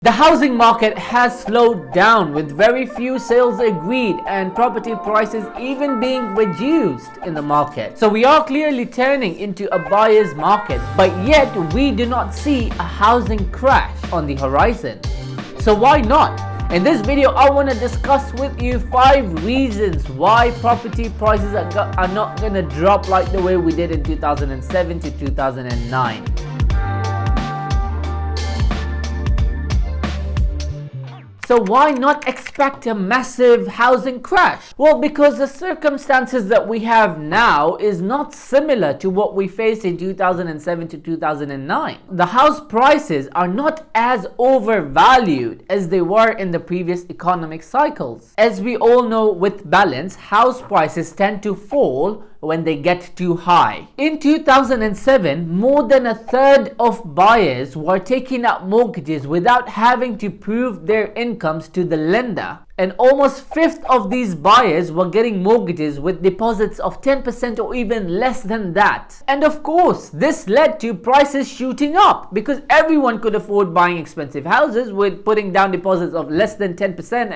The housing market has slowed down with very few sales agreed and property prices even being reduced in the market. So we are clearly turning into a buyer's market, but yet we do not see a housing crash on the horizon. So why not? In this video, I want to discuss with you 5 reasons why property prices are not going to drop like the way we did in 2007 to 2009. So why not expect a massive housing crash? Well, because the circumstances that we have now is not similar to what we faced in 2007 to 2009. The house prices are not as overvalued as they were in the previous economic cycles. As we all know, with balance, house prices tend to fall when they get too high. In 2007, more than a third of buyers were taking out mortgages without having to prove their incomes to the lender. And almost a fifth of these buyers were getting mortgages with deposits of 10% or even less than that. And of course, this led to prices shooting up because everyone could afford buying expensive houses with putting down deposits of less than 10%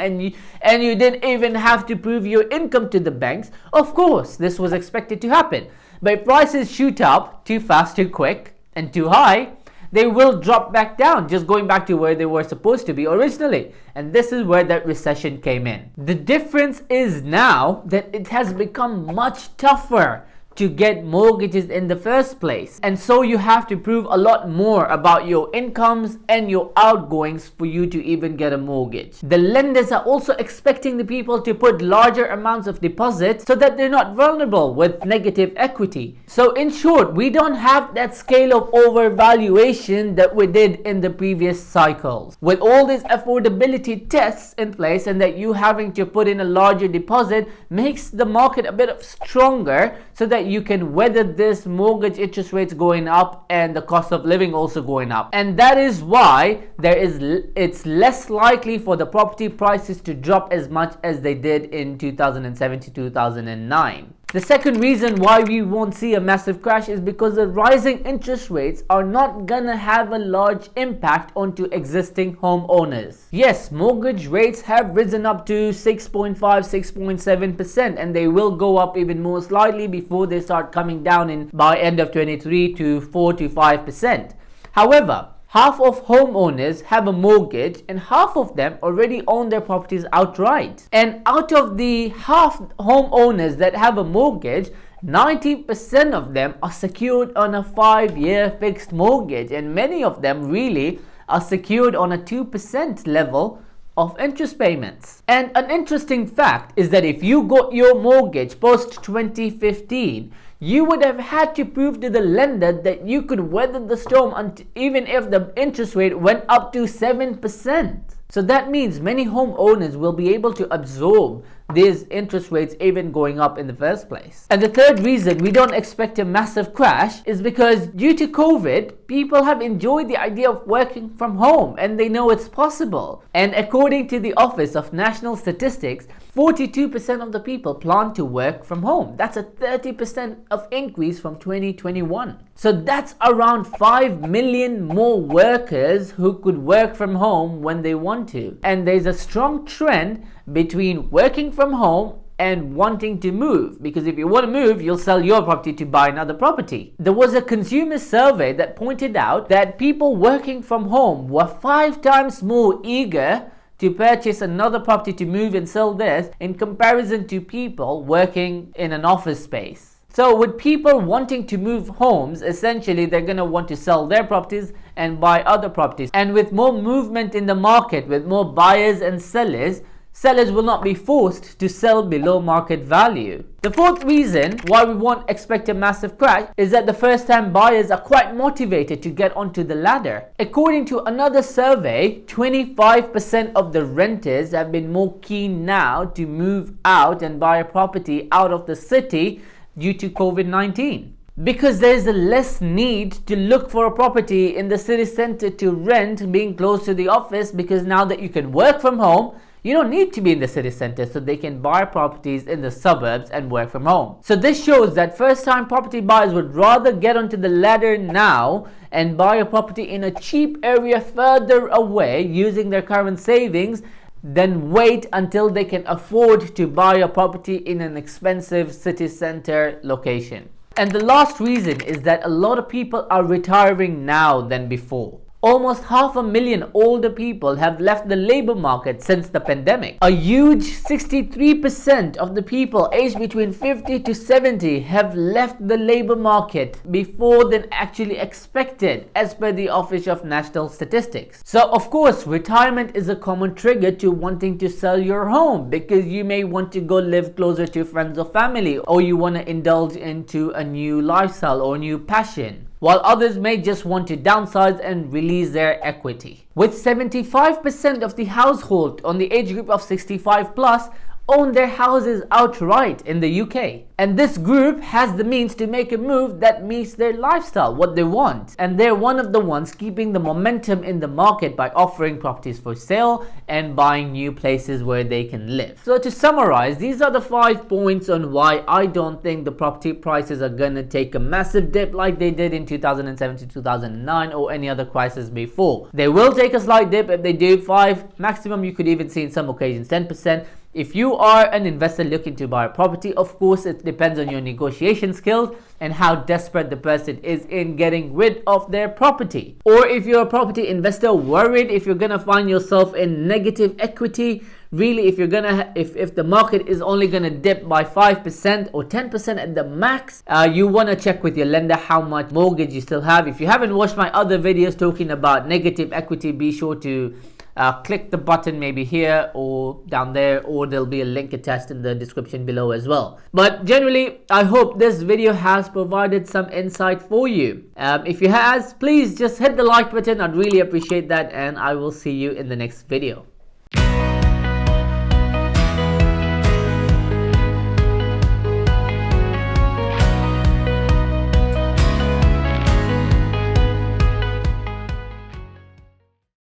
and you didn't even have to prove your income to the banks. Of course, this was expected to happen. But if prices shoot up too fast, too quick, and too high, they will drop back down, just going back to where they were supposed to be originally. And this is where that recession came in. The difference is now that it has become much tougher to get mortgages in the first place. And so you have to prove a lot more about your incomes and your outgoings for you to even get a mortgage. The lenders are also expecting the people to put larger amounts of deposits so that they're not vulnerable with negative equity. So in short, we don't have that scale of overvaluation that we did in the previous cycles. With all these affordability tests in place and that you having to put in a larger deposit makes the market a bit stronger so that you can weather this mortgage interest rates going up and the cost of living also going up. And that is why it's less likely for the property prices to drop as much as they did in 2007 to 2009. The second reason why we won't see a massive crash is because the rising interest rates are not gonna have a large impact onto existing homeowners. Yes, mortgage rates have risen up to 6.5, 6.7%, and they will go up even more slightly before they start coming down by end of 23 to 4 to 5%. However, half of homeowners have a mortgage and half of them already own their properties outright. And out of the half homeowners that have a mortgage, 90% of them are secured on a 5-year fixed mortgage, and many of them really are secured on a 2% level of interest payments. And an interesting fact is that if you got your mortgage post 2015, you would have had to prove to the lender that you could weather the storm even if the interest rate went up to 7%. So that means many homeowners will be able to absorb these interest rates even going up in the first place. And the third reason we don't expect a massive crash is because due to COVID, people have enjoyed the idea of working from home and they know it's possible. And according to the Office of National Statistics, 42% of the people plan to work from home. That's a 30% of increase from 2021. So that's around 5 million more workers who could work from home when they want to. And there's a strong trend between working from home and wanting to move, because if you want to move, you'll sell your property to buy another property. There was a consumer survey that pointed out that people working from home were 5 times more eager to purchase another property to move and sell theirs in comparison to people working in an office space. So with people wanting to move homes, essentially they're going to want to sell their properties and buy other properties. And with more movement in the market, with more buyers and sellers will not be forced to sell below market value. The fourth reason why we won't expect a massive crash is that the first-time buyers are quite motivated to get onto the ladder. According to another survey, 25% of the renters have been more keen now to move out and buy a property out of the city due to COVID-19. Because there is a less need to look for a property in the city center to rent being close to the office, because now that you can work from home, You don't need to be in the city center, so they can buy properties in the suburbs and work from home. So this shows that first-time property buyers would rather get onto the ladder now and buy a property in a cheap area further away using their current savings than wait until they can afford to buy a property in an expensive city center location. And the last reason is that a lot of people are retiring now than before. Almost 500,000 older people have left the labor market since the pandemic. A huge 63% of the people aged between 50 to 70 have left the labor market before than actually expected, as per the Office of National Statistics. So of course, retirement is a common trigger to wanting to sell your home, because you may want to go live closer to friends or family, or you want to indulge into a new lifestyle or new passion, while others may just want to downsize and release their equity. With 75% of the household on the age group of 65 plus own their houses outright in the UK. And this group has the means to make a move that meets their lifestyle, what they want. And they're one of the ones keeping the momentum in the market by offering properties for sale and buying new places where they can live. So to summarize, these are the 5 points on why I don't think the property prices are gonna take a massive dip like they did in 2007 to 2009 or any other crisis before. They will take a slight dip. If they do 5, maximum you could even see in some occasions 10%. If you are an investor looking to buy a property, of course it depends on your negotiation skills and how desperate the person is in getting rid of their property. Or if you're a property investor worried if you're gonna find yourself in negative equity, really if the market is only gonna dip by 5% or 10% at the max, you wanna check with your lender how much mortgage you still have. If you haven't watched my other videos talking about negative equity, be sure to click the button maybe here or down there, or there'll be a link attached in the description below as well. But generally, I hope this video has provided some insight for you. If it has, please just hit the like button. I'd really appreciate that, and I will see you in the next video.